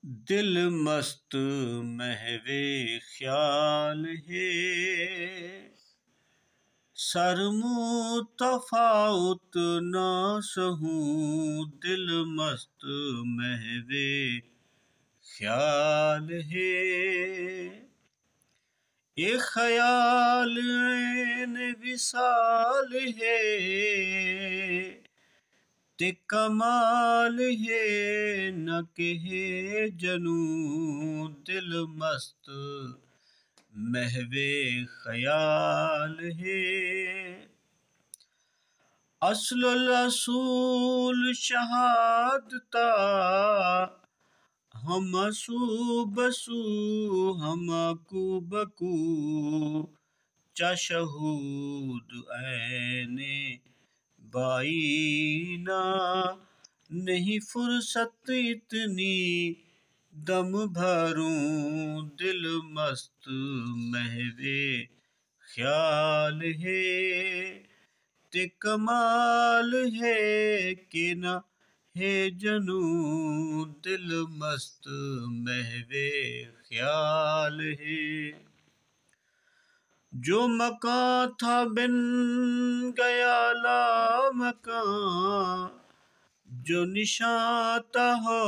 दिल मस्त महवे ख्याल है, सरमू तफाउत ना सहूं। दिल मस्त महवे ख्याल है, एक ख्याल ऐन विसाल है, ते कमाल है न कहे जनू। दिल मस्त महवे ख्याल है, असलुल असूल शहादता, हम असू बसू हम अकू बकू। चशहूद ऐने बाईना, नहीं फुर्सत इतनी दम भरूं। दिल मस्त महवे ख्याल है, ते कमाल है कि न है जनू। दिल मस्त महवे ख्याल है, जो मकां था बिन गया ला मकां, जो निशां था हो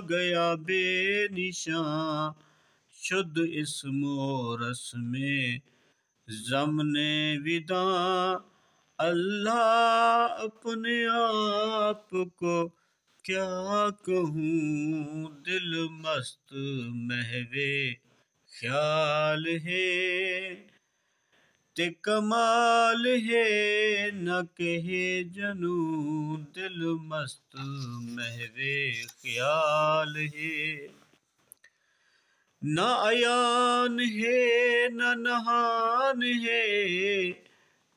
गया बेनिशां। शुद्ध इस्मो रस्मे ज़मने विदा, अल्लाह अपने आप को क्या कहूँ। दिल मस्त महवे ख्याल है, ते कमाल है न कहे जनू। दिल मस्त महवे ख्याल है, न अयान है न नहान है,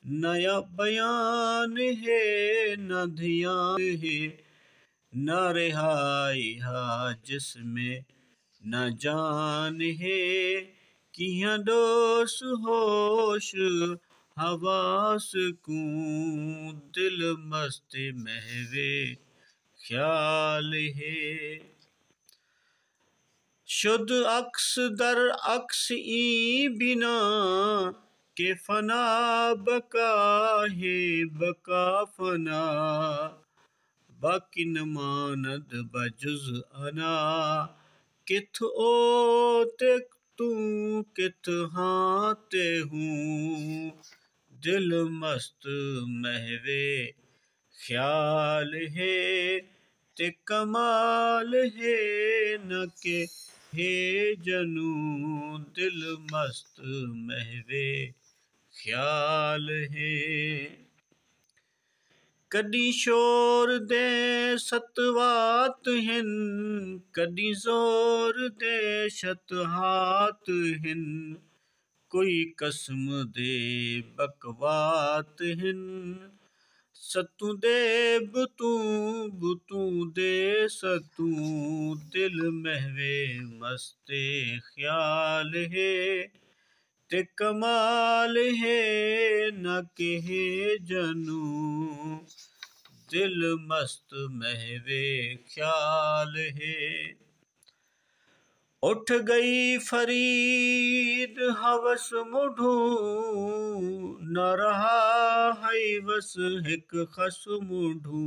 नया बयान है न ध्यान है। न रिहाई हा जिसमें न जान है, कियां दोष होश हवास को। दिल मस्त महवे ख्याल है, शुद्ध अक्स दर अक्स ई बिना, के फना बका है बका फना। बाकी न मानद बजुज अना, किथ ओ ते तू किथ हाँ ते हूँ। दिल मस्त महवे ख्याल है, ते कमाल है न के हे जनू। दिल मस्त महवे ख्याल है, कदी शोर दे सतवात हिन, कदी जोर दे शतहात हिन। कोई कसम दे बकवात हिन, सतू दे बुतू दे सतू। दिल महवे मस्ते ख्याल है, ते कमाल है न कहे जनू। दिल मस्त महवे ख्याल है, उठ गई फरीद हवस मुढू, न रहा है बस हिक खस मुढू।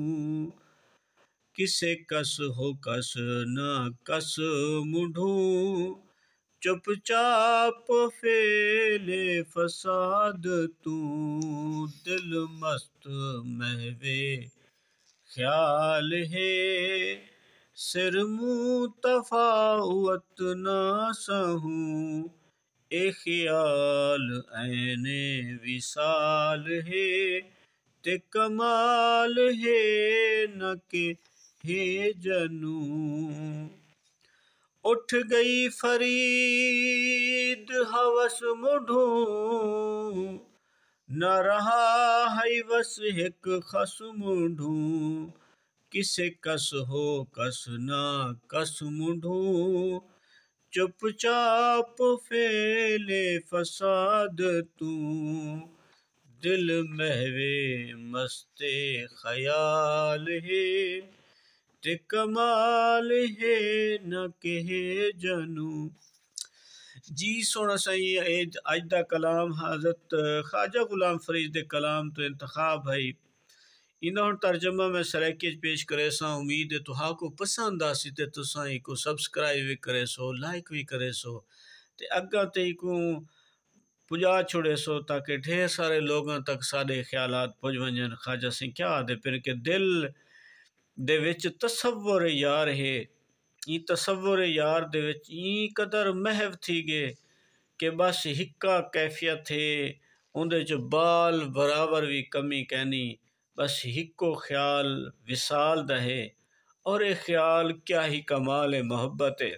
किसे कस हो कस न कस मुढू, चुपचाप फेले फसाद तू। दिल मस्त महवे ख्याल है, सिर मुँह तफावत ना सहूं। ए ख्याल ऐने विसाल है, ते कमाल है न के हे जनू। उठ गई फरीद हवस मुढू, न रहा है बस हिक खस मुढू। किसे कस हो कस ना कस मुढू, चुपचाप फेले फसाद तू। दिल महवे मस्ते ख्याल है, ते कमाल है न कहे जनू। जी सोना साईं अज दा कलाम हज़रत ख्वाजा गुलाम फरीद दे कलाम तो इंतखाब है। इन्दा हुण तर्जमा मैं सराइके पेश करे सा। उम्मीद है तुहा को पसंद आसी ते तुसां को सब्सक्राइब भी करे सो, लाइक भी करे सो ते अग्गा ते को पुजा छोड़े सो, ताकि ढेर सारे लोगों तक साढ़े ख्यालात पुज वंजन। ख्वाजा सिंह क्या आदे फिर के दिल दे विच तसव्वुर यार है, ई तसव्वुर यार दे विच ई कदर महव थी गए कि बस हिक्का कैफियत है उंदे च बाल बराबर भी कमी कहनी। बस हिक्को ख्याल विसाल दा है और ये ख्याल क्या ही कमाल है मोहब्बत है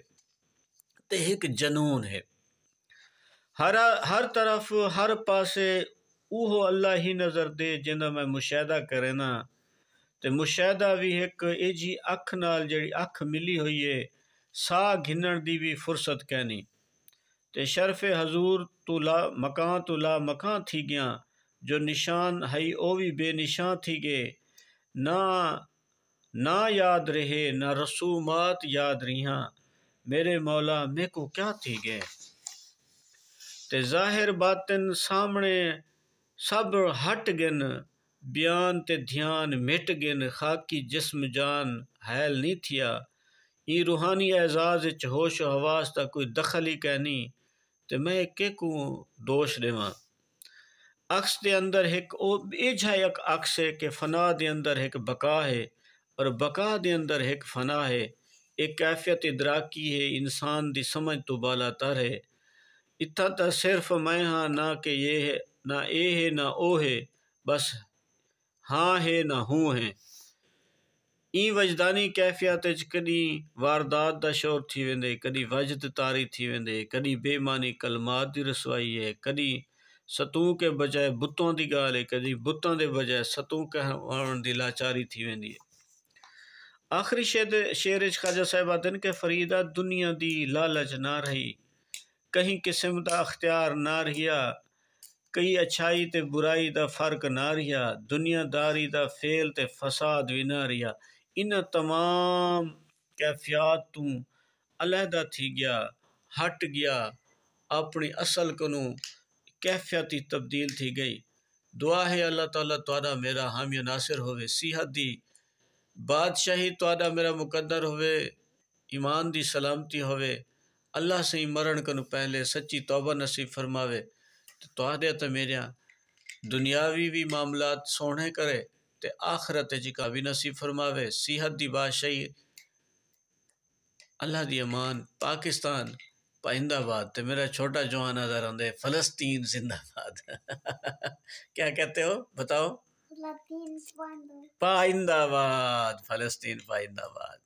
ते एक जनून है। हर तरफ हर पासे उहो अल्लाह ही नज़र दे जिंदा मैं मुशाहदा करे ना। ते मुशाहदा भी एक एजी अख नाल जड़ी अख मिली हुई है, साह घिनण दी भी फुर्सत कहनी। ते शरफ़े हजूर तुला मकां थी गया, जो निशान है ओ भी बेनिशान थी गए। ना याद रहे ना रसूमात याद रिहा, मेरे मौला मे को क्या थी गए। ते ज़ाहिर बातिन सामने सब हट गिन, बयान ते ध्यान मिट गिन, खाकी जिस्म जान हैल नहीं थिया। ई रूहानी एजाज विच होश हवास दा कोई दखल ही कहनी, ते मैं के को दोष देवां। अक्स दे अंदर एक एजा एक अक्स है कि फना दे अंदर एक बका है और बका दे अंदर एक फना है। एक कैफियत इदराकी है इंसान दी समझ तो बाला तर है। इतना तो सिर्फ मैं हाँ ना कि ये है ना ए है ना ओ है, बस हाँ है ना हूँ है। ई वजदानी कैफियत कदी वारदात दा शोर थी वेंदे, कदी वजद तारी थी वेंदे, कदी बेमानी कलमात दी रसवाई है, कदी सतूं के बजाय बुतों दी गाल है, कदी बुतों दे बजाय सतूं कहवाण दी लाचारी थी वेंदी है। आखिरी शेर ख्वाजा साहब आदन के फरीदा दुनिया दी लालच ना रही, कहीं किस्म दा अख्तियार ना रहिया, कई अच्छाई ते बुराई दा फर्क ना रहा, दुनियादारी दा फेल ते फसाद भी ना रहा। इन तमाम कैफियत तू अलहदा थी गया, हट गया, अपनी असल कनू कैफियत ही तब्दील थी गई। दुआ है अल्लाह ताला तुहाडा मेरा हामी नासिर होवे, सेहत दी बादशाही तुहाडा मेरा मुकद्दर होवे, ईमान दी सलामती होवे। अल्लाह से मरण कनू पहले सच्ची तौबा नसीब फरमावे तुहाडे ते मेरे दुनियावी भी मामलात सोहने करे ते आखरत जिका भी नसीब फरमावे। सेहत दी बादशाही अल्लाह दी अमान। पाकिस्तान पाइंदाबाद ते मेरा छोटा जवान नजर आंदे फलस्तीन जिंदाबाद। क्या कहते हो बताओ? पाइंदाबाद, फलस्तीन पाइंदाबाद।